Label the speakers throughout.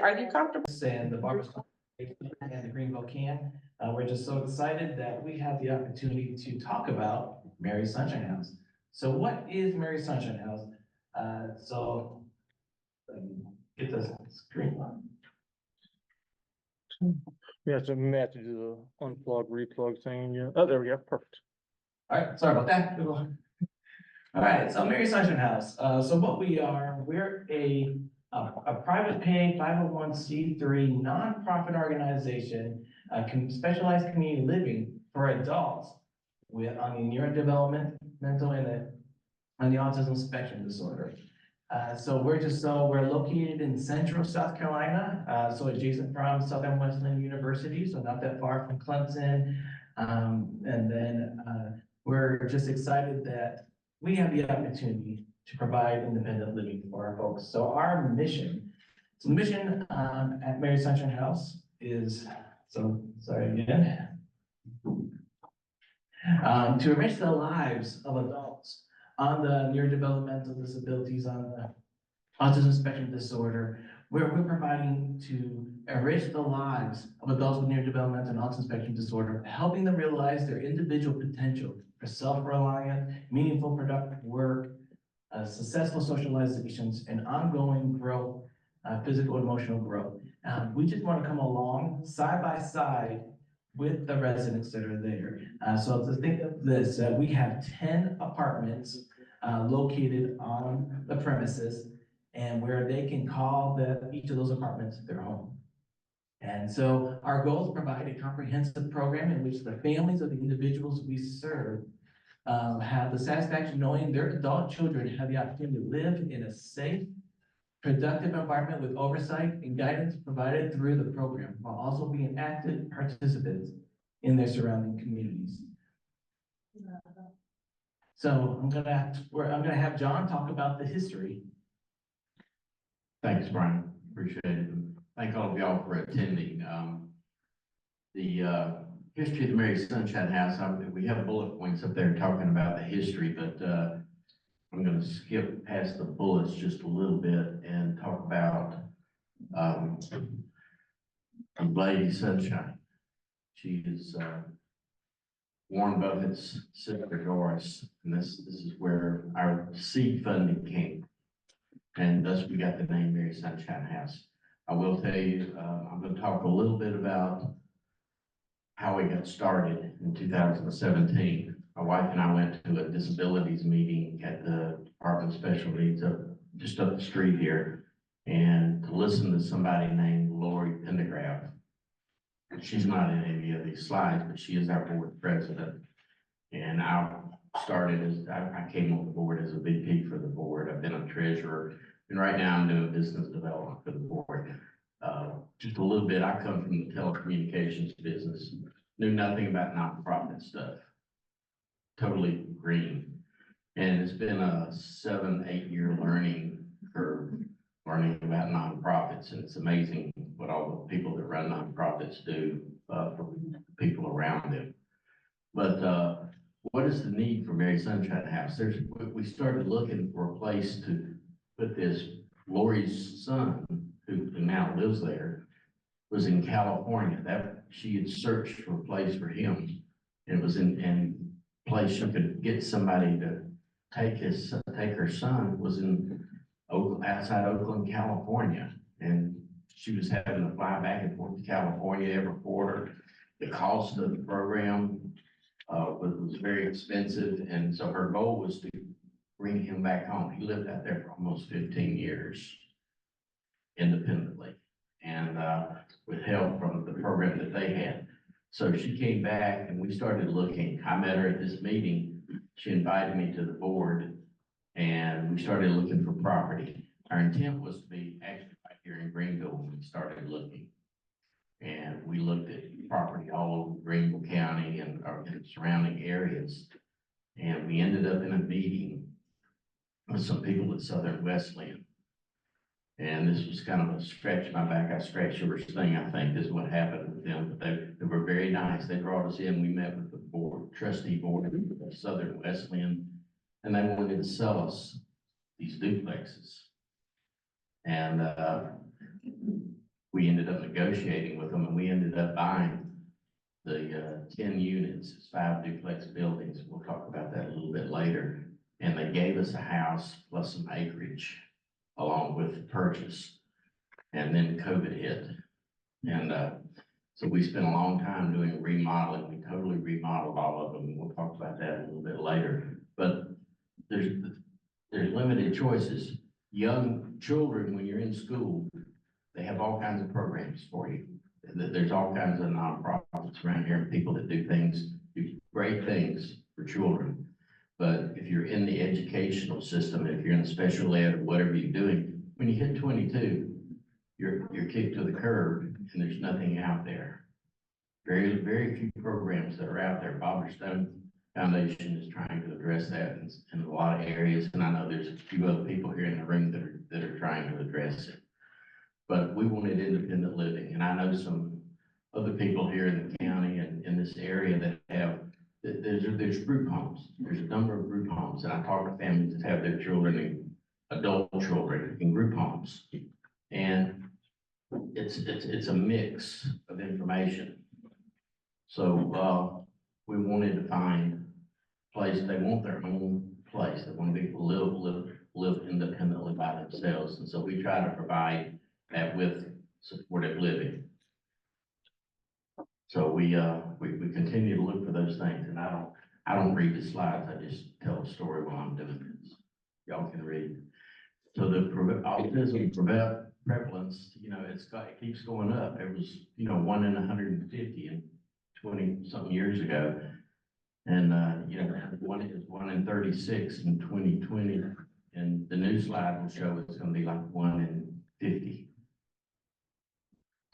Speaker 1: Are you comfortable?
Speaker 2: And the Barbers and the Greenville can. We're just so excited that we have the opportunity to talk about Mary Sunshine House. So what is Mary Sunshine House? Get the screen on.
Speaker 3: We have to do the unplug, replug thing. Yeah. Oh, there we go. Perfect.
Speaker 2: All right, sorry about that. All right, so Mary Sunshine House. So what we are, we're a private pay 501c3 nonprofit organization, specialized community living for adults with on the neurodevelopmental and the autism spectrum disorder. So we're located in central South Carolina, so adjacent from Southern Wesleyan University, so not that far from Clemson. We're just excited that we have the opportunity to provide independent living for our folks. So our mission, at Mary Sunshine House is, sorry again, to enrich the lives of adults on the neurodevelopmental disabilities, on the autism spectrum disorder, where we're providing to enrich the lives of adults with neurodevelopmental and autism spectrum disorder, helping them realize their individual potential for self-reliant, meaningful, productive work, successful socializations, and ongoing growth, physical and emotional growth. We just want to come along side by side with the residents that are there. So to think of this, we have 10 apartments located on the premises, and where they can call each of those apartments their home. And so our goal is to provide a comprehensive program in which the families of the individuals we serve have the satisfaction knowing their adult children have the opportunity to live in a safe, productive environment with oversight and guidance provided through the program, while also being active participants in their surrounding communities. So I'm gonna have John talk about the history.
Speaker 4: Thanks, Brian. Appreciate it. Thank all of y'all for attending. The history of the Mary Sunshine House, we have bullet points up there talking about the history, but I'm going to skip past the bullets just a little bit and talk about Lady Sunshine. She is Warren Buffett's sister Doris, and this is where our seed funding came. And thus we got the name Mary Sunshine House. I will tell you, I'm going to talk a little bit about how we got started in 2017. My wife and I went to a disabilities meeting at the Department of Special Needs just up the street here, and to listen to somebody named Lori Pendergraft. She's not in any of these slides, but she is our board president. And I came on the board as a VP for the board. I've been a treasurer, and right now I'm doing business development for the board. Just a little bit, I come from the telecommunications business, knew nothing about nonprofit stuff, totally green. And it's been a 7-8 year learning curve, learning about nonprofits, and it's amazing what all the people that run nonprofits do for people around them. But what is the need for Mary Sunshine House? We started looking for a place to put this. Lori's son, who now lives there, was in California. She had searched for a place for him. It was in place she could get somebody to take her son was in outside Oakland, California, and she was having to fly back and forth to California every quarter. The cost of the program was very expensive, and so her goal was to bring him back home. He lived out there for almost 15 years independently, and with help from the program that they had. So she came back and we started looking. I met her at this meeting. She invited me to the board, and we started looking for property. Our intent was to be actually right here in Greenville when we started looking. And we looked at property all over Greenville County and surrounding areas. And we ended up in a meeting with some people at Southern Wesleyan. And this was kind of a scratch my back, I scratch yours thing, I think is what happened with them. But they were very nice. They brought us in. We met with the board, trustee board of Southern Wesleyan, and they wanted to sell us these duplexes. And we ended up negotiating with them and we ended up buying the 10 units, it's 5 duplex buildings. We'll talk about that a little bit later. And they gave us a house plus some acreage along with the purchase. And then COVID hit. And, so we spent a long time doing remodeling. We totally remodeled all of them. We'll talk about that a little bit later. But there's limited choices. Young children, when you're in school, they have all kinds of programs for you. There's all kinds of nonprofits around here, people that do great things for children. But if you're in the educational system, if you're in the special ed or whatever you're doing, when you hit 22, you're kicked to the curb and there's nothing out there. Very, very few programs that are out there. Bob Stone Foundation is trying to address that in a lot of areas, and I know there's a few other people here in the room that are trying to address it. But we wanted independent living, and I know some other people here in the county and in this area that have, there's group homes. There's a number of group homes, and I talk to families that have their children, adult children in group homes. And it's a mix of information. So, we wanted to find a place, they want their own place, they want to be able to live independently by themselves. And so we try to provide that with supportive living. So we continue to look for those things, and I don't read the slides, I just tell a story while I'm doing this. Y'all can read. So the autism prevalence, it keeps going up. It was, 1 in 150 and 20-something years ago. And, one in 36 in 2020. And the new slide will show it's gonna be like 1 in 50.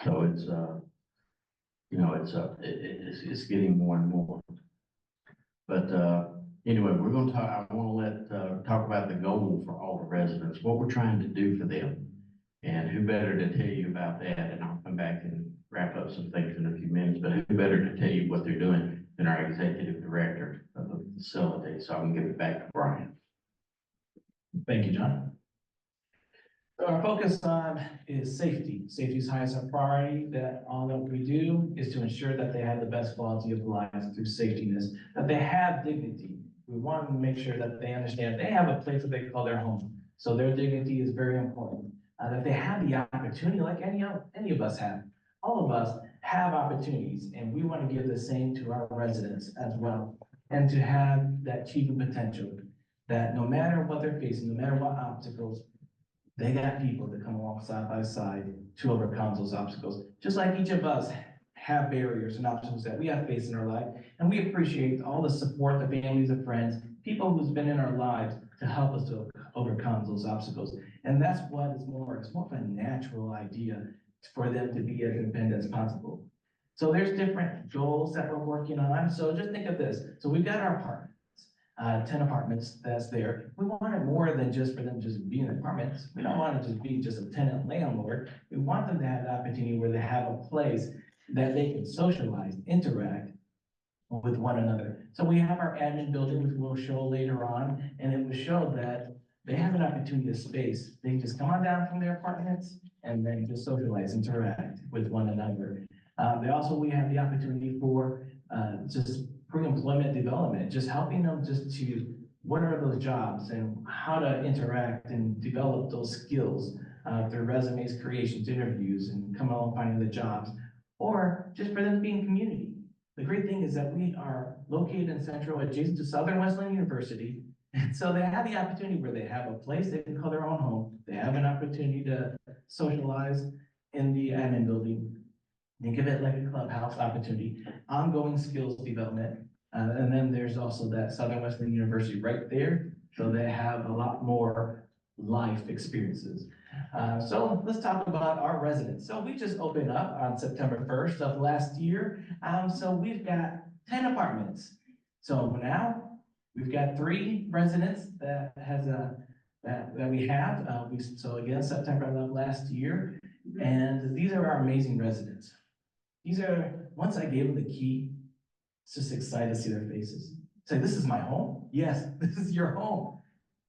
Speaker 4: So it's getting more and more. But, anyway, we're gonna talk, I wanna talk about the goal for all the residents, what we're trying to do for them. And who better to tell you about that? And I'll come back and wrap up some things in a few minutes, but who better to tell you what they're doing than our executive director of the facility? So I'm gonna give it back to Brian.
Speaker 2: Thank you, John. So our focus is safety. Safety is highest our priority, that all that we do is to ensure that they have the best quality of life through safetyness, that they have dignity. We want to make sure that they understand they have a place that they call their home. So their dignity is very important. That they have the opportunity like any of us have. All of us have opportunities, and we want to give the same to our residents as well. And to have that achieving potential, that no matter what they're facing, no matter what obstacles, they got people that come along side by side to overcome those obstacles. Just like each of us have barriers and obstacles that we have faced in our life. And we appreciate all the support, the families and friends, people who's been in our lives to help us to overcome those obstacles. And that's what it's more of a natural idea for them to be as independent as possible. So there's different goals that we're working on. So just think of this. So we've got our apartments. 10 apartments that's there. We want it more than just for them to just be in apartments. We don't want it to just be just a tenant landlord. We want them to have the opportunity where they have a place that they can socialize, interact with one another. So we have our admin building, which we'll show later on, and it will show that they have an opportunity to space. They just come on down from their apartments and then just socialize, interact with one another. We have the opportunity for just pre-employment development, just helping them what are those jobs and how to interact and develop those skills, their resumes, creations, interviews, and come along finding the jobs, or just for them to be in community. The great thing is that we are located in Central, adjacent to Southern Wesleyan University. And so they have the opportunity where they have a place they can call their own home. They have an opportunity to socialize in the admin building. Think of it like a clubhouse opportunity, ongoing skills development. And then there's also that Southern Wesleyan University right there. So they have a lot more life experiences. So let's talk about our residents. So we just opened up on September 1st of last year. So we've got 10 apartments. So now we've got 3 residents that we have. So again, September of last year. And these are our amazing residents. Once I gave them the key, it's just excited to see their faces. Say, this is my home? Yes, this is your home.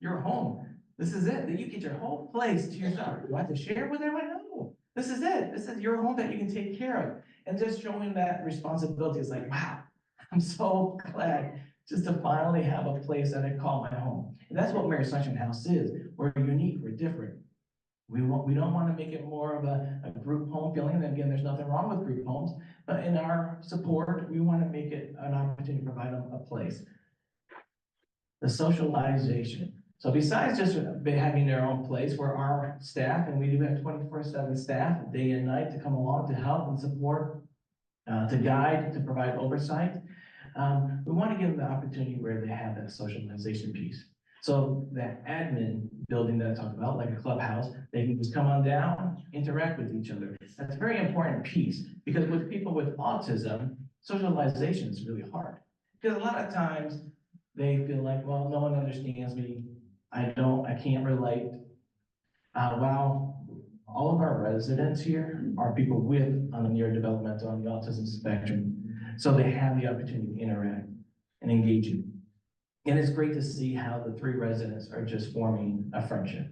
Speaker 2: Your home. This is it. That you get your whole place to yourself. Do I have to share with everyone? No. this is it. This is your home that you can take care of. And just showing that responsibility is like, wow, I'm so glad just to finally have a place that I call my home. And that's what Mary Sunshine House is. We're unique, we're different. We don't want to make it more of a group home feeling. And again, there's nothing wrong with group homes, but in our support, we want to make it an opportunity to provide them a place. The socialization. So besides just having their own place, where our staff, and we do have 24/7 staff, day and night, to come along to help and support, to guide, to provide oversight. We want to give them the opportunity where they have that socialization piece. So that admin building that I talked about, like a clubhouse, they can just come on down, interact with each other. That's a very important piece, because with people with autism, socialization is really hard. Because a lot of times they feel like, well, no one understands me. I can't relate. While all of our residents here are people on the neurodevelopmental, on the autism spectrum. So they have the opportunity to interact and engage you. And it's great to see how the 3 residents are just forming a friendship.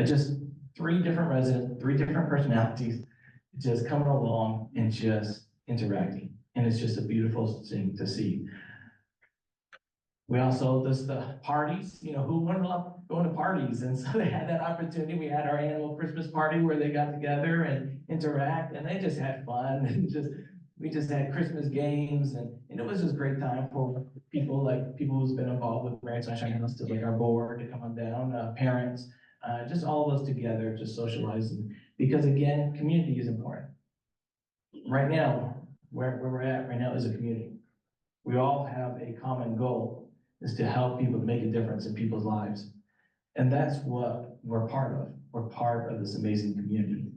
Speaker 2: Just 3 different residents, 3 different personalities, just coming along and just interacting. And it's just a beautiful thing to see. We also, the parties, who wouldn't love going to parties? And so they had that opportunity. We had our annual Christmas party where they got together and interact, and they just had fun, and we just had Christmas games, and it was just a great time for people who's been involved with Mary Sunshine House, to like our board to come on down, parents, just all of us together, just socializing. Because again, community is important. Right now, where we're at right now is a community. We all have a common goal, is to help people make a difference in people's lives. And that's what we're part of. We're part of this amazing community.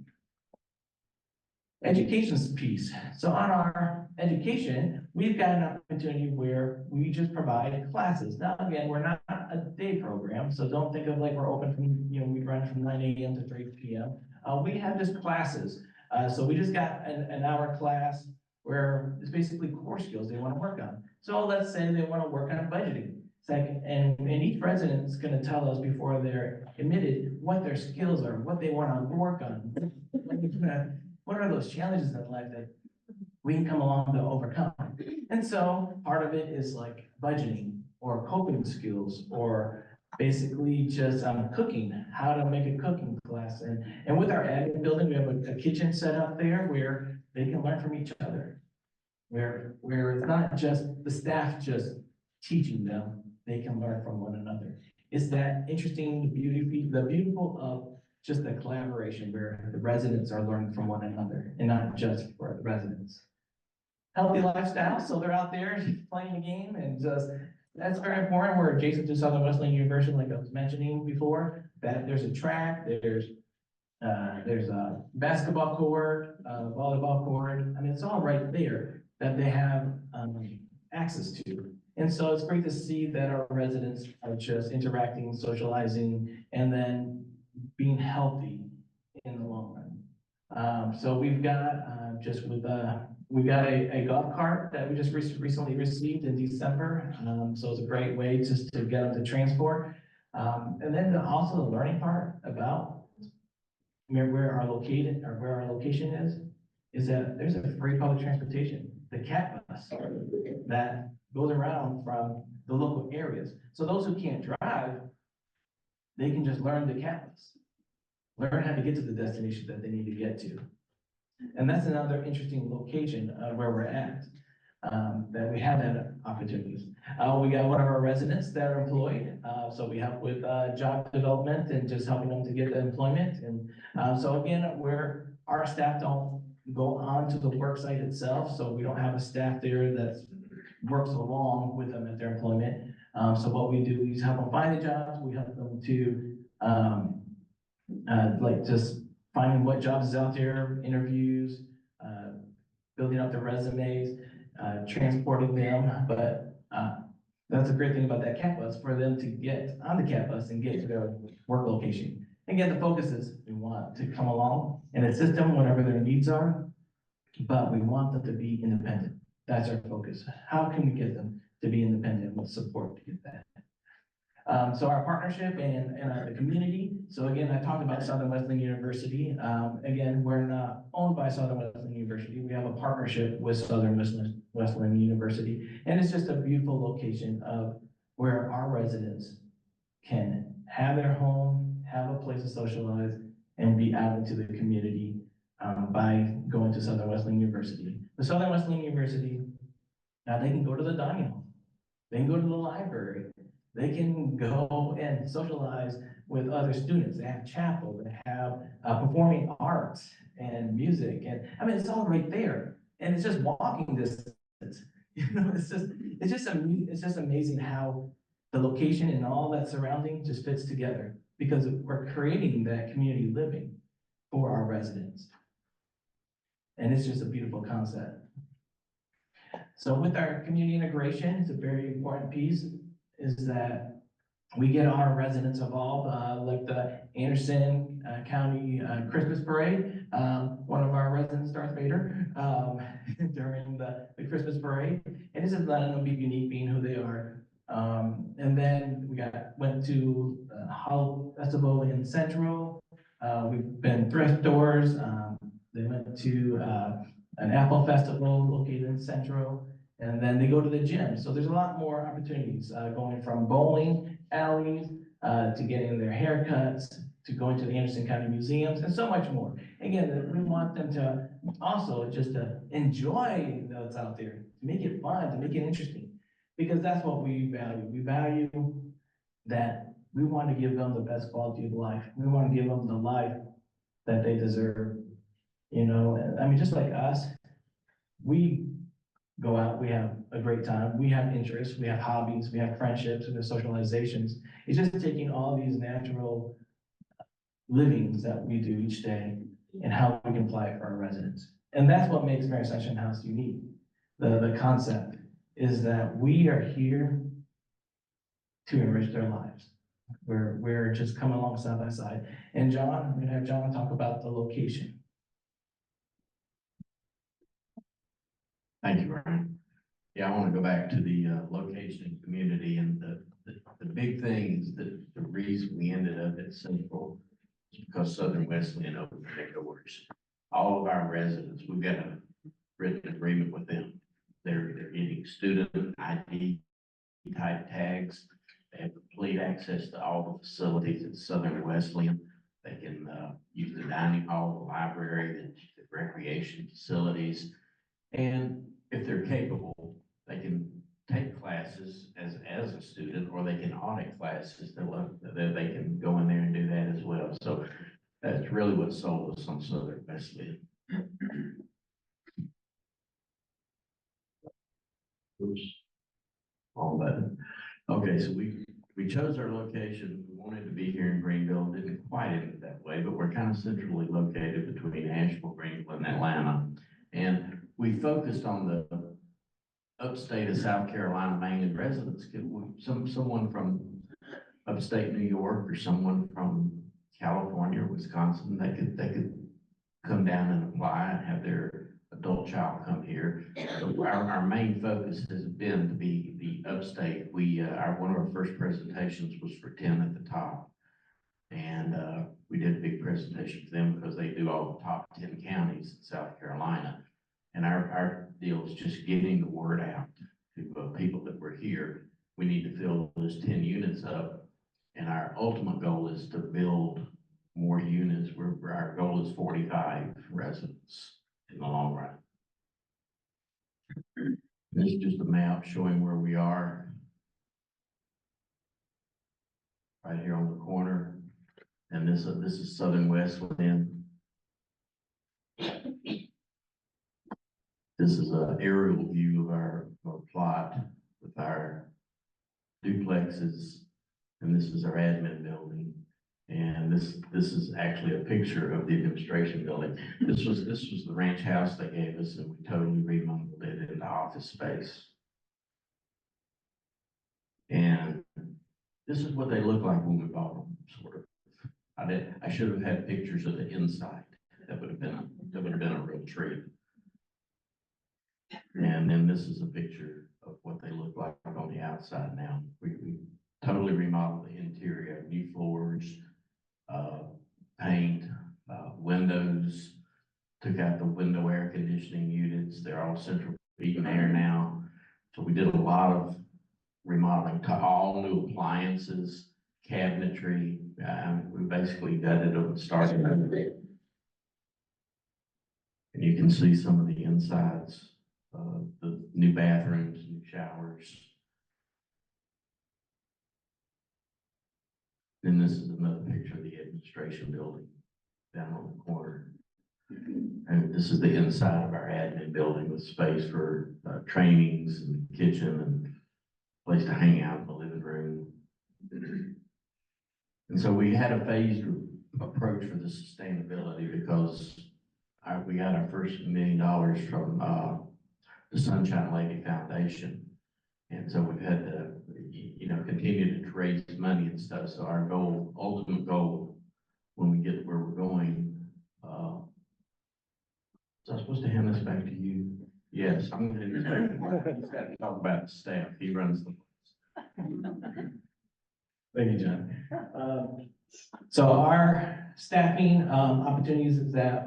Speaker 2: Education's piece. So on our education, we've got an opportunity where we just provide classes. Now, again, we're not a day program, so don't think of like we're open from, we run from 9 a.m. to 3 p.m. We have just classes. So we just got an hour class where it's basically core skills they want to work on. So let's say they want to work on budgeting. And each resident is going to tell us before they're admitted what their skills are, what they want to work on. What are those challenges in life that we can come along to overcome? And so part of it is like budgeting or coping skills, or basically just cooking, how to make a cooking class. And with our admin building, we have a kitchen set up there where they can learn from each other. Where it's not just the staff just teaching them, they can learn from one another. It's that interesting, the beautiful of just the collaboration where the residents are learning from one another and not just for the residents. Healthy lifestyle, so they're out there playing the game, and just, that's very important. We're adjacent to Southern Wesleyan University, like I was mentioning before, that there's a track, there's a basketball court, volleyball court. I mean, it's all right there that they have access to. And so it's great to see that our residents are just interacting, socializing, and then being healthy in the long run. So we've got we've got a golf cart that we just recently received in December. So it's a great way just to get them to transport. And then also the learning part about where our location is that there's a free public transportation, the cat bus that goes around from the local areas. So those who can't drive, they can just learn the cat bus, learn how to get to the destination that they need to get to. And that's another interesting location where we're at, that we have that opportunities. We got one of our residents that are employed, so we help with job development and just helping them to get the employment. And so again, where our staff don't go on to the work site itself, so we don't have a staff there that works along with them at their employment. So what we do is help them find the jobs. We help them to like just finding what jobs is out there, interviews, building up their resumes, transporting them. But that's a great thing about that cat bus, for them to get on the cat bus and get to their work location. Again, the focus is we want to come along and assist them whenever their needs are, but we want them to be independent. That's our focus. How can we get them to be independent with support to get that? So our partnership and the community, so again, I talked about Southern Wesleyan University. Again, we're not owned by Southern Wesleyan University. We have a partnership with Southern Wesleyan University. And it's just a beautiful location of where our residents can have their home, have a place to socialize, and be out into the community by going to Southern Wesleyan University. The Southern Wesleyan University, now they can go to the dining hall, they can go to the library, they can go and socialize with other students. They have chapel, they have performing arts and music, and I mean, it's all right there, and it's just walking distance. You know, it's just amazing how the location and all that surrounding just fits together because we're creating that community living for our residents. And it's just a beautiful concept. So with our community integration, it's a very important piece is that we get our residents involved, like the Anderson County Christmas Parade. One of our residents, Darth Vader, during the Christmas parade. And this is letting them be unique, being who they are. And then we went to Holiday Festival in Central. We've been thrift stores. They went to an Apple Festival located in Central. And then they go to the gym. So there's a lot more opportunities going from bowling alleys to getting their haircuts, to going to the Anderson County museums, and so much more. Again, we want them to also just to enjoy what's out there, to make it fun, to make it interesting, because that's what we value. We value that we want to give them the best quality of life. We want to give them the life that they deserve. You know, I mean, just like us, we go out, we have a great time, we have interests, we have hobbies, we have friendships, we have socializations. It's just taking all these natural livings that we do each day and how we can apply it for our residents. And that's what makes Mary Sunshine House unique. The concept is that we are here to enrich their lives. We're just coming along side by side. And John, I'm gonna have John talk about the location.
Speaker 4: Thank you, Brian. Yeah, I want to go back to the location and community, and the big thing is that the reason we ended up at Central is because Southern Wesleyan opened their doors. All of our residents, we've got a written agreement with them. They're getting student ID type tags. They have complete access to all the facilities at Southern Wesleyan. They can use the dining hall, the library, the recreation facilities. And if they're capable, they can take classes as a student, or they can audit classes. They can go in there and do that as well. So that's really what sold us on Southern Wesleyan. Oops. All that. Okay, so we chose our location. We wanted to be here in Greenville. Didn't quite end it that way, but we're kind of centrally located between Asheville, Greenville, and Atlanta. And we focused on the upstate of South Carolina, mainly residents. Someone from upstate New York or someone from California or Wisconsin, they could come down and apply and have their adult child come here. So our main focus has been to be the upstate. One of our first presentations was for 10 at the top. And we did a big presentation for them because they do all the top 10 counties in South Carolina. And our deal is just getting the word out to people that we're here. We need to fill those 10 units up. And our ultimate goal is to build more units. Our goal is 45 residents in the long run. This is just a map showing where we are. Right here on the corner. And this is Southern Wesleyan. This is an aerial view of our plot with our duplexes, and this is our admin building. And this is actually a picture of the administration building. This was the ranch house they gave us, and we totally remodeled it into office space. And this is what they look like when we bought them, sort of. I should have had pictures of the inside. That would have been a real treat. And then this is a picture of what they look like on the outside now. We totally remodeled the took out the window air conditioning units. They're all central heating air now. So we did a lot of remodeling to all new appliances, cabinetry. We basically gutted them and started. And you can see some of the insides, the new bathrooms, new showers. Then this is another picture of the administration building down on the corner. And this is the inside of our admin building with space for trainings and kitchen and place to hang out in the living room. And so we had a phased approach for the sustainability because we got our first $1 million from the Sunshine Lady Foundation. And so we've had to, continue to raise money and stuff. So our ultimate goal, when we get where we're going, so I'm supposed to hand this back to you? Yes, I'm gonna hand this back to Mark. He's got to talk about the staff. He runs the.
Speaker 2: Thank you, John. So our staffing opportunities is that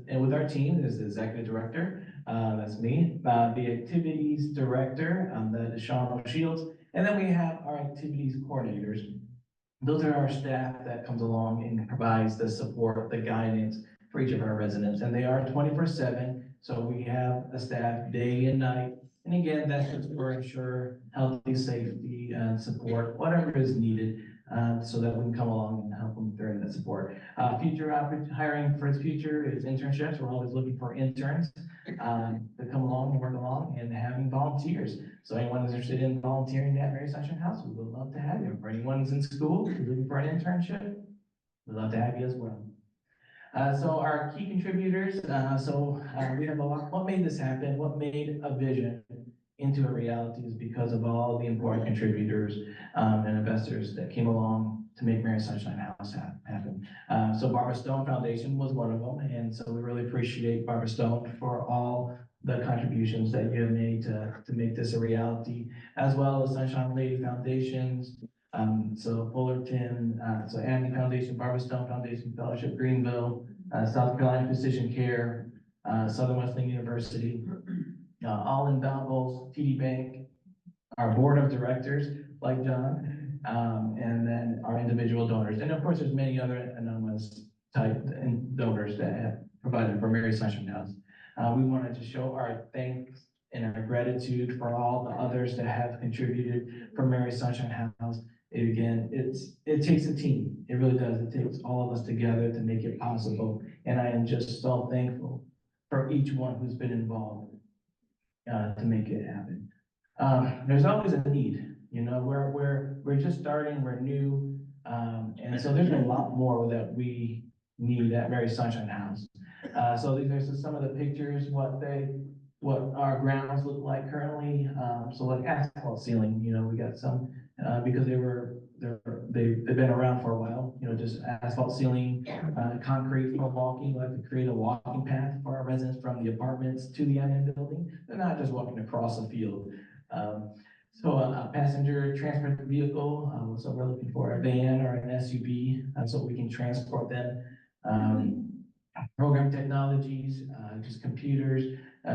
Speaker 2: and with our team, there's the executive director, that's me, the activities director, that is Sean Shields, and then we have our activities coordinators. Those are our staff that comes along and provides the support, the guidance for each of our residents, and they are 24/7. So we have a staff day and night. And again, that's just for ensure healthy, safety, and support, whatever is needed, so that we can come along and help them during that support. Future hiring for the future is internships. We're always looking for interns to come along and work along, and having volunteers. So anyone who's interested in volunteering at Mary Sunshine House, we would love to have you. For anyone who's in school who's looking for an internship, we'd love to have you as well. So our key contributors, we have a lot. What made this happen? What made a vision into a reality is because of all the important contributors and investors that came along to make Mary Sunshine House happen. So Barbara Stone Foundation was one of them, and so we really appreciate Barbara Stone for all the contributions that you have made to make this a reality, as well as Sunshine Lady Foundations. So Fullerton, so Andy Foundation, Barbara Stone Foundation Fellowship, Greenville, South Carolina Physician Care, Southern Wesleyan University, all in Belleville, TD Bank, our board of directors, like John, and then our individual donors. And of course, there's many other anonymous type donors that have provided for Mary Sunshine House. We wanted to show our thanks and our gratitude for all the others that have contributed for Mary Sunshine House. Again, it takes a team. It really does. It takes all of us together to make it possible. And I am just so thankful for each one who's been involved to make it happen. There's always a need. We're just starting. We're new, and so there's a lot more that we need at Mary Sunshine House. So these are some of the pictures. What our grounds look like currently. So like asphalt ceiling, we got some, because they've been around for a while, just asphalt ceiling, concrete for walking. We like to create a walking path for our residents from the apartments to the admin building. They're not just walking across a field. So a passenger transport vehicle, so we're looking for a van or an SUV, so we can transport them. Program technologies, just computers,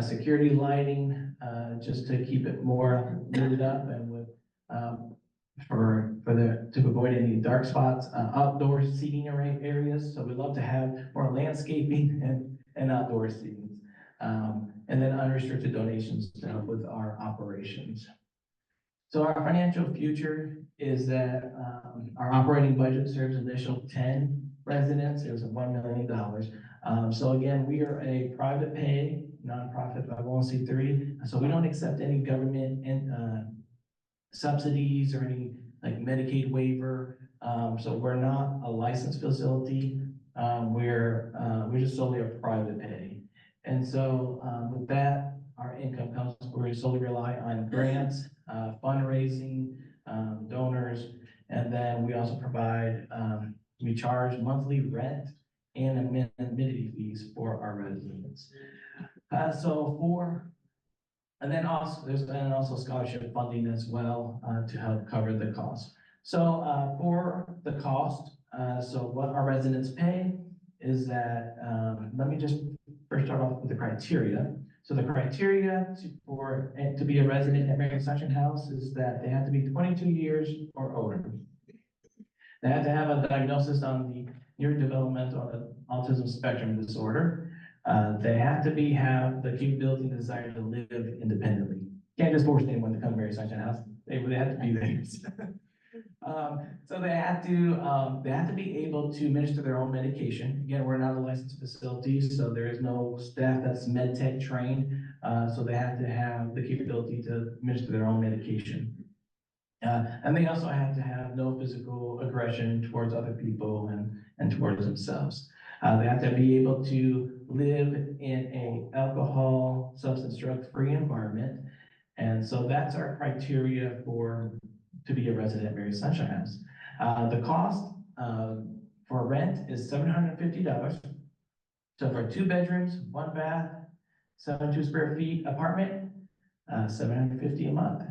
Speaker 2: security lighting, just to keep it more lit up and with to avoid any dark spots, outdoor seating areas. So we love to have more landscaping and outdoor seating, and then unrestricted donations to help with our operations. So our financial future is that our operating budget serves initial 10 residents. It was $1 million. So again, we are a private pay nonprofit 501c3. So we don't accept any government subsidies or any like Medicaid waiver. So we're not a licensed facility. We're just solely a private pay. And so with that, our income comes, we solely rely on grants, fundraising, donors, and then we also provide, we charge monthly rent and amenity fees for our residents. And then also scholarship funding as well to help cover the cost. So for the cost, so what our residents pay is that, let me just first start off with the criteria. So the criteria to be a resident at Marion Sunshine House is that they have to be 22 years or older. They have to have a diagnosis on the neurodevelopmental autism spectrum disorder. They have to have the capability and desire to live independently. Can't just force anyone to come to Marion Sunshine House. They have to be there. So they have to be able to administer their own medication. Again, we're not a licensed facility, so there is no staff that's med tech trained. So they have to have the capability to administer their own medication. And they also have to have no physical aggression towards other people and towards themselves. They have to be able to live in a alcohol, substance, drug-free environment. And so that's our criteria to be a resident at Marion Sunshine House. The cost for rent is $750. So for 2 bedrooms, 1 bath, 72 square feet apartment, $750 a month.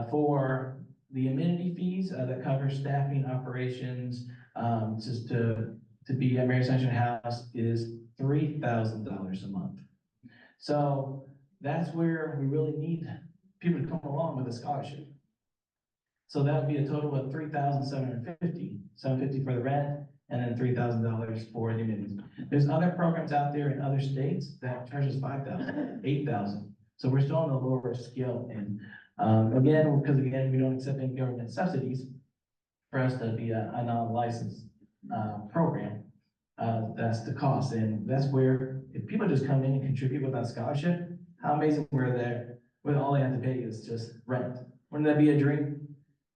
Speaker 2: For the amenity fees that cover staffing, operations, just to be at Marion Sunshine House is $3,000 a month. So that's where we really need people to come along with a scholarship. So that would be a total of $3,750, $750 for the rent, and then $3,000 for the amenities. There's other programs out there in other states that charges $5,000, $8,000. So we're still on the lower scale. And because we don't accept any government subsidies for us to be a non-licensed program, that's the cost. And that's where if people just come in and contribute without scholarship, how amazing we're there, where all they have to pay is just rent. Wouldn't that be a dream?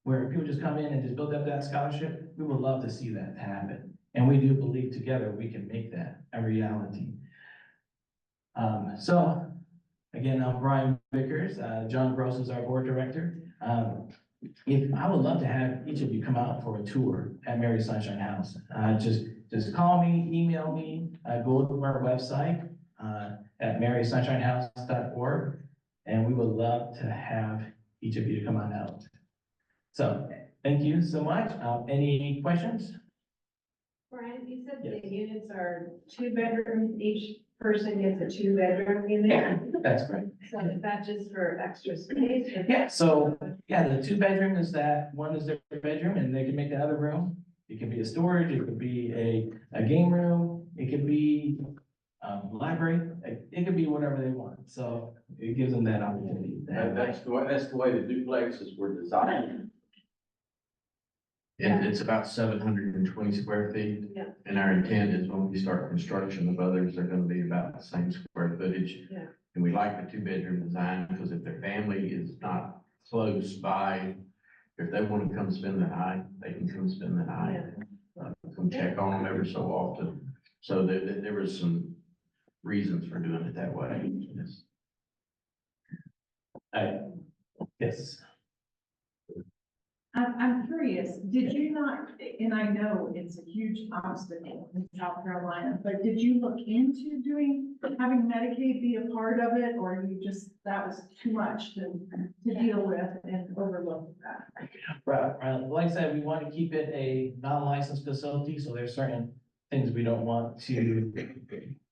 Speaker 2: Where people just come in and just build up that scholarship? We would love to see that happen. And we do believe together we can make that a reality. So again, I'm Brian Vickers. John Groce is our board director. I would love to have each of you come out for a tour at Marion Sunshine House. Just call me, email me, go to our website at marysunshinehouse.org, and we would love to have each of you come on out. So thank you so much. Any questions?
Speaker 1: Brian, you said
Speaker 2: Yes.
Speaker 1: the units are 2 bedrooms, each person gets a 2-bedroom unit?
Speaker 2: That's great.
Speaker 1: So is that just for extra space? Or-
Speaker 2: Yeah, so, yeah, the 2-bedroom is that one is their bedroom and they can make the other room. It could be a storage, it could be a game room, it could be library, it could be whatever they want. So it gives them that opportunity. to have
Speaker 4: That's the way the duplexes were designed. And it's about 720 square feet.
Speaker 1: Yeah.
Speaker 4: And our intent is when we start construction of others, they're gonna be about the same square footage.
Speaker 1: Yeah.
Speaker 4: And we like the 2-bedroom design because if their family is not close by, if they want to come spend the night, they can come spend the night. Come check on them every so often. So there was some reasons for doing it that way. Yes.
Speaker 2: Yes.
Speaker 5: I'm curious, did you not, and I know it's a huge obstacle in South Carolina, but did you look into having Medicaid be a part of it, or that was too much to deal with and overlook that?
Speaker 2: Right. Like I said, we want to keep it a non-licensed facility, so there's certain things we don't want to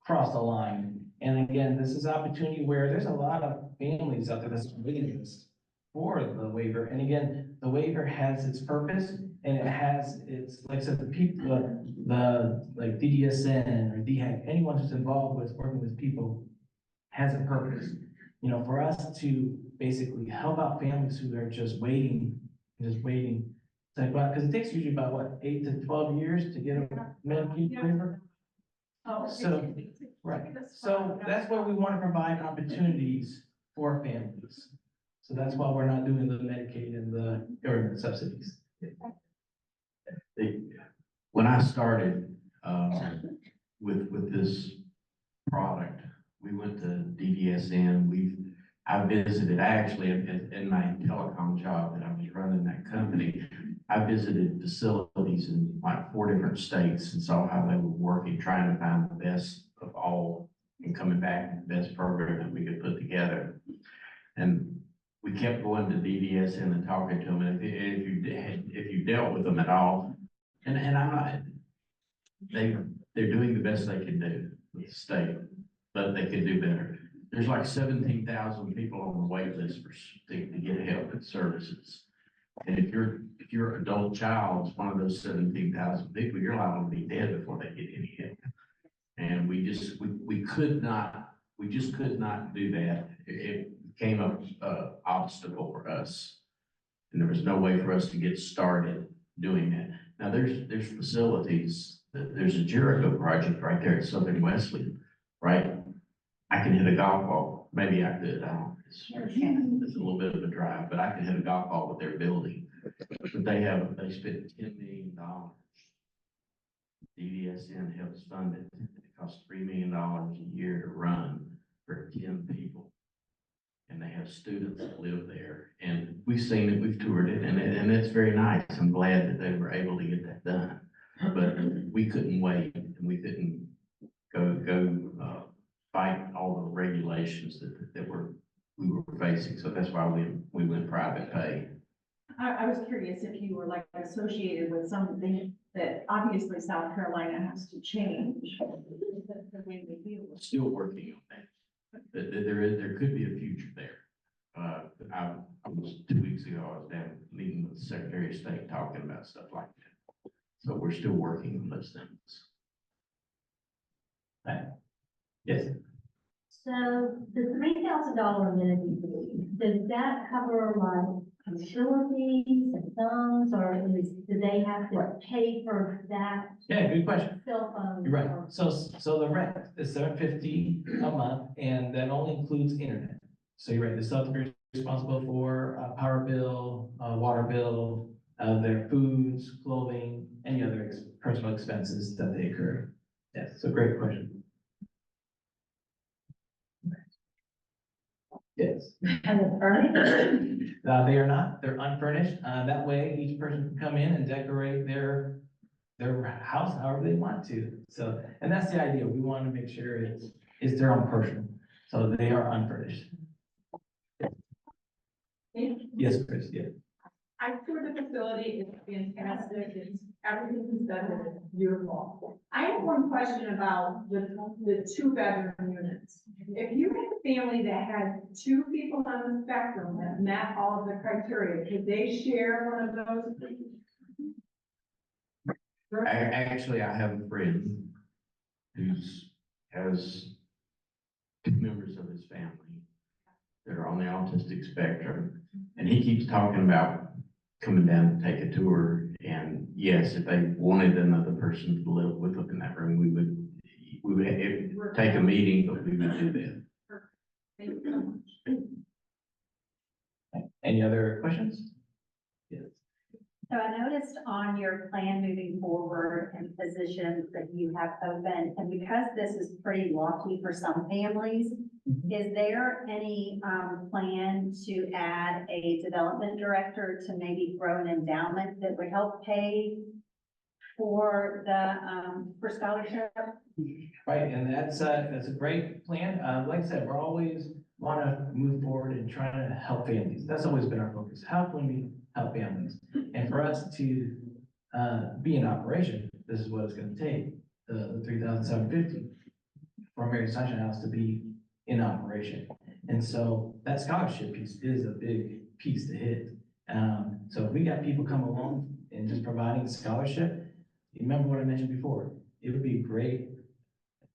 Speaker 2: cross the line. And again, this is opportunity where there's a lot of families out there that's waiting for the waiver. And again, the waiver has its purpose and it has its, like I said, the people, the like DDSN or DHEC, anyone who's involved with working with people has a purpose. You know, for us to basically help out families who are just waiting. It's like, because it takes usually about what, 8 to 12 years to get a Medicaid waiver.
Speaker 5: Oh,
Speaker 2: So, right. So that's why we want to provide opportunities for families. So that's why we're not doing the Medicaid and the government subsidies.
Speaker 4: When I started, with this product, we went to DDSN. I visited, actually, in my telecom job that I was running that company, I visited facilities in like 4 different states and saw how they were working, trying to find the best of all and coming back with the best program that we could put together. And we kept going to DDSN and talking to them, and if you dealt with them at all, and I'm not, they're doing the best they can do with the state. but they could do better. There's like 17,000 people on the wait list to get help and services. And if your adult child's one of those 17,000 people, you're liable to be dead before they get any help. And we just could not do that. It became a obstacle for us. And there was no way for us to get started doing that. Now there's facilities, there's a Jericho project right there at Southern Wesleyan, right? I can hit a golf ball, maybe I could, I don't, it's a little bit of a drive, but I can hit a golf ball with their building. But they spent $10 million. DDSN helps fund it. It costs $3 million a year to run for 10 people. And they have students that live there, and we've seen it, we've toured it, and it's very nice. I'm glad that they were able to get that done. But we couldn't wait, and we couldn't go fight all the regulations that we were facing. So that's why we went private pay.
Speaker 5: I was curious if you were like associated with something that obviously South Carolina has to change the way we deal with.
Speaker 4: Still working on that. There could be a future there. I was 2 weeks ago, I was down meeting with the Secretary of State talking about stuff like that. So we're still working on those things.
Speaker 2: Yes,
Speaker 6: So the $3,000 amenity fee, does that cover like utilities and phones, or do they have to pay for that
Speaker 2: yeah, good question.
Speaker 6: cell phone?
Speaker 2: You're right.
Speaker 6: or-
Speaker 2: So the rent is $750 a month, and that only includes internet. So you're right, the sub is responsible for power bill, water bill, their foods, clothing, any other personal expenses that they incur. Yes, so great question. Yes.
Speaker 6: And the furniture?
Speaker 2: They are not, they're unfurnished. That way each person can come in and decorate their house however they want to. So, and that's the idea. We want to make sure it's their own personal. So they are unfurnished. Yes, Chris, yeah.
Speaker 7: I toured the facility, it's fantastic, everything is done, it's beautiful. I have one question about the 2-bedroom units. If you had a family that had 2 people on the spectrum that met all of the criteria, could they share one of those?
Speaker 4: Actually, I have a friend has 2 members of his family that are on the autistic spectrum, and he keeps talking about coming down to take a tour. And yes, if they wanted another person to live with them in that room, we would take a meeting, but we would do that.
Speaker 7: Thank you so much.
Speaker 2: Any other questions? Yes.
Speaker 8: So I noticed on your plan moving forward and positions that you have open, and because this is pretty lofty for some families, is there any plan to add a development director to maybe grow an endowment that would help pay for for scholarship?
Speaker 2: Right, and that's a great plan. Like I said, we're always want to move forward and trying to help families. That's always been our focus. How can we help families? And for us to be in operation, this is what it's going to take, the 3,750 for Mary Sunshine House to be in operation. And so that scholarship piece is a big piece to hit. So if we got people come along and just providing scholarship, you remember what I mentioned before, it would be great,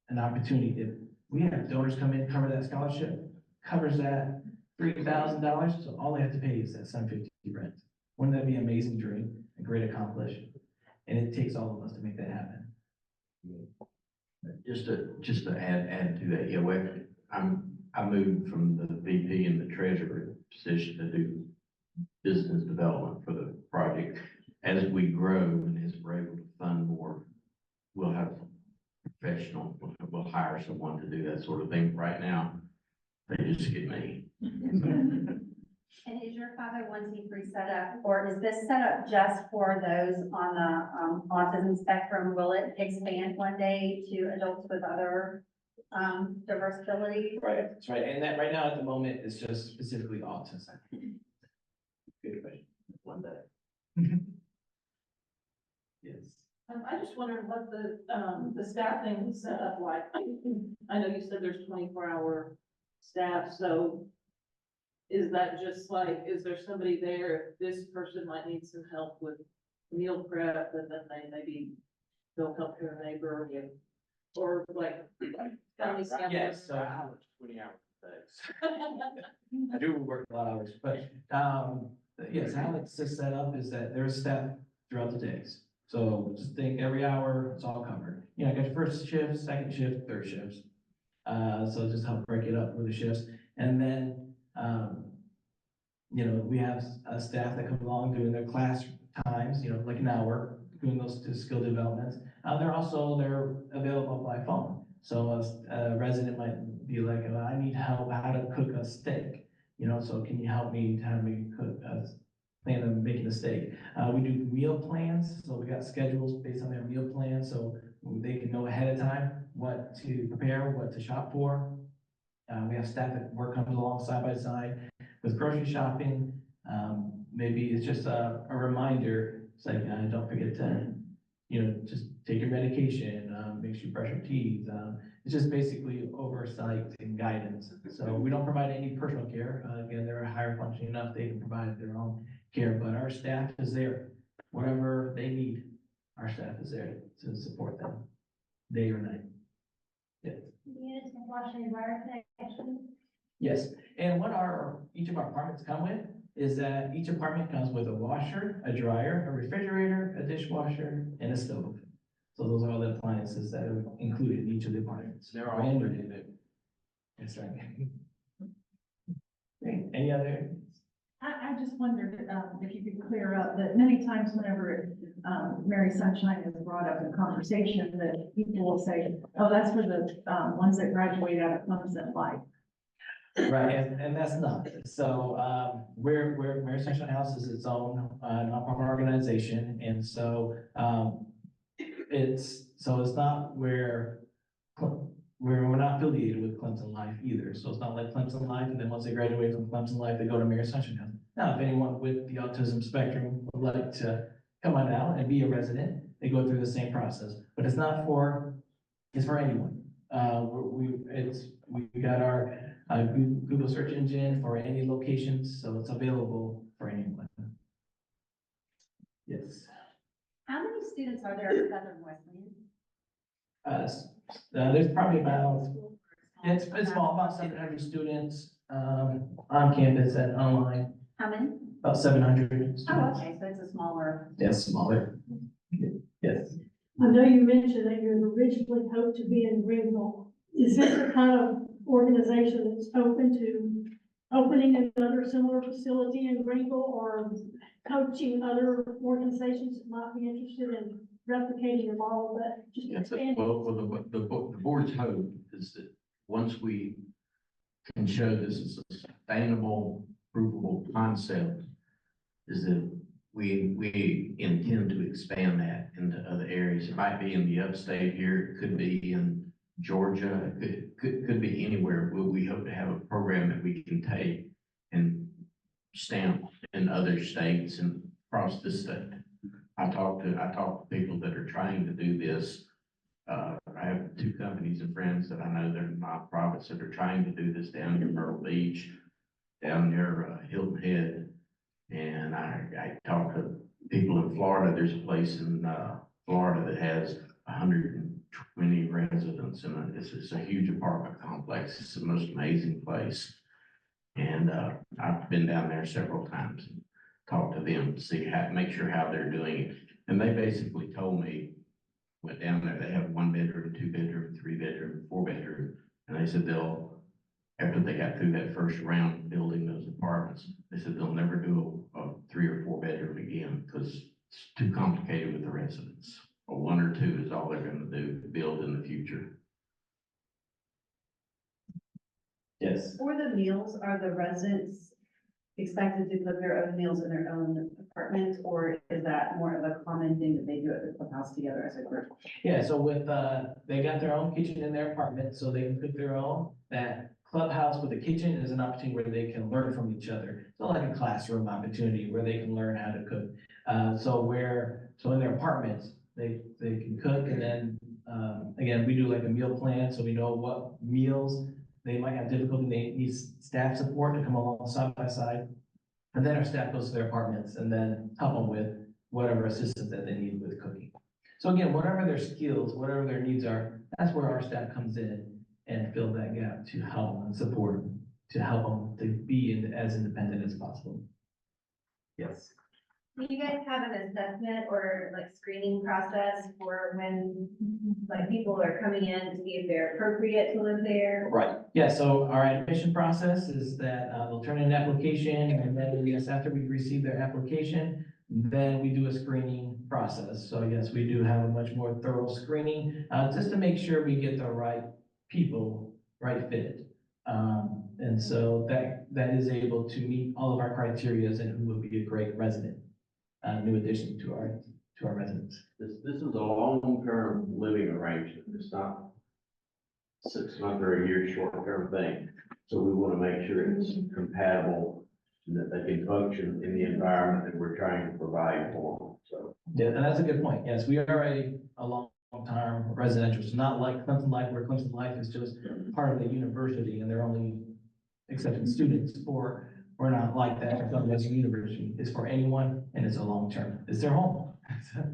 Speaker 2: an opportunity if we have donors come in, cover that scholarship, covers that $3,000, so all they have to pay is that $750 rent. Wouldn't that be an amazing dream, a great accomplishment? And it takes all of us to make that happen.
Speaker 4: Just to add to that, yeah, I moved from the VP and the treasurer position to do business development for the project. As we grow and as we're able to fund more, we'll have professional, we'll hire someone to do that sort of thing. Right now, they just get me.
Speaker 8: And is your 501c3 set up, or is this set up just for those on the autism spectrum? Will it expand one day to adults with other diverse abilities?
Speaker 2: Right, that's right. And that right now at the moment is just specifically autism. Good question. One day. Yes.
Speaker 7: I just wondered what the staffing is set up like. I know you said there's 24-hour staff, so is that just like, is there somebody there if this person might need some help with meal prep, and then they maybe they'll help their neighbor with, or like, family samples?
Speaker 2: Yes, so
Speaker 4: 20 hours days.
Speaker 2: I do work a lot of hours, but, yes, how it's just set up is that there's staff throughout the days. So just think every hour, it's all covered. You know, I got your first shift, second shift, third shifts. So just help break it up for the shifts. And then, you know, we have staff that come along doing their class times, you know, like an hour, doing those skill developments. They're available by phone. So a resident might be like, "Oh, I need help how to cook a steak, you know, so can you help me how to cook plan on making a steak?" We do meal plans, so we got schedules based on their meal plan, so they can know ahead of time what to prepare, what to shop for. We have staff that comes along side by side with grocery shopping. Maybe it's just a reminder, it's like, don't forget to, you know, just take your medication, make sure you brush your teeth. It's just basically oversight and guidance. So we don't provide any personal care. Again, they're higher functioning enough, they can provide their own care, but our staff is there. Whatever they need, our staff is there to support them, day or night. Yeah.
Speaker 6: Units and washing and dryer connection.
Speaker 2: Yes, and what each of our apartments come with is that each apartment comes with a washer, a dryer, a refrigerator, a dishwasher, and a stove. So those are all the appliances that are included in each of the apartments.
Speaker 4: They're all
Speaker 2: Brand new.
Speaker 4: pretty big.
Speaker 2: That's right. Great, any other?
Speaker 5: I just wondered, if you could clear up that many times whenever, Mary Sunshine is brought up in conversation, that people will say, oh, that's for the, ones that graduate out of Clemson Life.
Speaker 2: Right, and that's not. So, we're Mary Sunshine House is its own, nonprofit organization, and so, it's not where we're not affiliated with Clemson Life either. So it's not like Clemson Life, and then once they graduate from Clemson Life, they go to Mary Sunshine House. Now, if anyone with the autism spectrum would like to come on out and be a resident, they go through the same process, but it's for anyone. We got our Google search engine for any locations, so it's available for anyone. Yes.
Speaker 8: How many students are there at Southern Wesleyan?
Speaker 2: There's probably about, it's small, about 700 students, on campus and online,
Speaker 8: How many?
Speaker 2: about 700
Speaker 8: Oh,
Speaker 2: students.
Speaker 8: okay, so it's a smaller.
Speaker 2: Yes, smaller. Yes.
Speaker 9: I know you mentioned that you originally hoped to be in Greenville. Is this the kind of organization that's open to opening another similar facility in Greenville, or coaching other organizations that might be interested in replicating your model, but just
Speaker 4: Yes,
Speaker 9: expanding?
Speaker 4: well, the board's hope is that once we can show this is a sustainable, provable concept, is that we intend to expand that into other areas. It might be in the upstate here, it could be in Georgia, it could be anywhere. We hope to have a program that we can take and stamp in other states and across the state. I talk to people that are trying to do this. I have two companies and friends that I know that are nonprofits that are trying to do this down near Myrtle Beach, down near Hilton Head. And I talk to people in Florida. There's a place in Florida that has 120 residents, and it's a huge apartment complex. It's the most amazing place. And I've been down there several times and talked to them to see make sure how they're doing it. And they basically told me, went down there, they have 1 bedroom, 2 bedroom, 3 bedroom, 4 bedroom. And they said after they got through that first round building those apartments, they said they'll never do a 3 or 4 bedroom again because it's too complicated with the residents. A 1 or 2 is all they're going to do to build in the future.
Speaker 2: Yes.
Speaker 10: For the meals, are the residents expected to cook their own meals in their own apartments, or is that more of a common thing that they do at the clubhouse together as a group?
Speaker 2: Yeah, so with, they got their own kitchen in their apartment, so they can cook their own. That clubhouse with a kitchen is an opportunity where they can learn from each other. So like a classroom opportunity where they can learn how to cook. So in their apartments, they can cook, and then, again, we do like a meal plan, so we know what meals they might have difficulty, they need staff support to come along side by side. And then our staff goes to their apartments and then help them with whatever assistance that they need with cooking. So again, whatever their skills, whatever their needs are, that's where our staff comes in and fill that gap to help them and support them, to help them to be as independent as possible. Yes.
Speaker 8: Do you guys have an assessment or like screening process for when like people are coming in to see if they're appropriate to live there?
Speaker 2: Right, yeah, so our admission process is that they'll turn in an application, and then, yes, after we receive their application, then we do a screening process. So yes, we do have a much more thorough screening, just to make sure we get the right people, right fit. And so that is able to meet all of our criterias and who would be a great resident, new addition to our residents.
Speaker 4: This is a long-term living arrangement. It's not 6 month or a year short-term thing. So we want to make sure it's compatible and that they can function in the environment that we're trying to provide for them, so.
Speaker 2: Yeah, and that's a good point. Yes, we are a long-term residential. It's not like Clemson Life, where Clemson Life is just part of the university and they're only accepting students for. We're not like that. Clemson University is for anyone, and it's a long-term. It's their home. All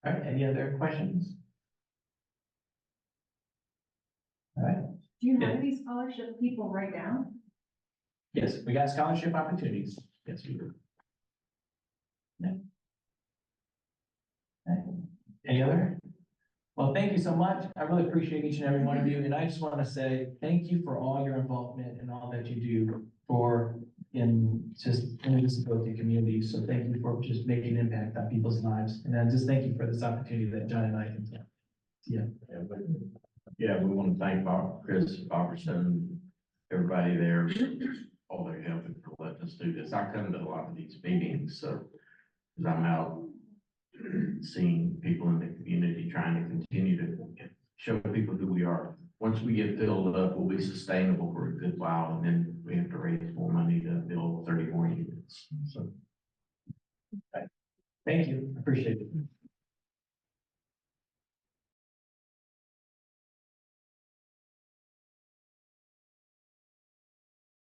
Speaker 2: right, any other questions? All right,
Speaker 5: Do you have any scholarship people right now?
Speaker 2: yes, we got scholarship opportunities. Yes, we do. Yeah. All right. Any other? Well, thank you so much. I really appreciate each and every one of you, and I just want to say thank you for all your involvement and all that you do in the disability community. So thank you for just making an impact on people's lives, and then just thank you for this opportunity that John and I can take.
Speaker 4: Yeah, we want to thank Chris Robertson, everybody there, for all their help and for letting us do this. I come to a lot of these meetings, so, because I'm out seeing people in the community, trying to continue to show people who we are. Once we get filled up, we'll be sustainable for a good while, and then we have to raise more money to build 30 more units, so.
Speaker 2: Thank you, appreciate it.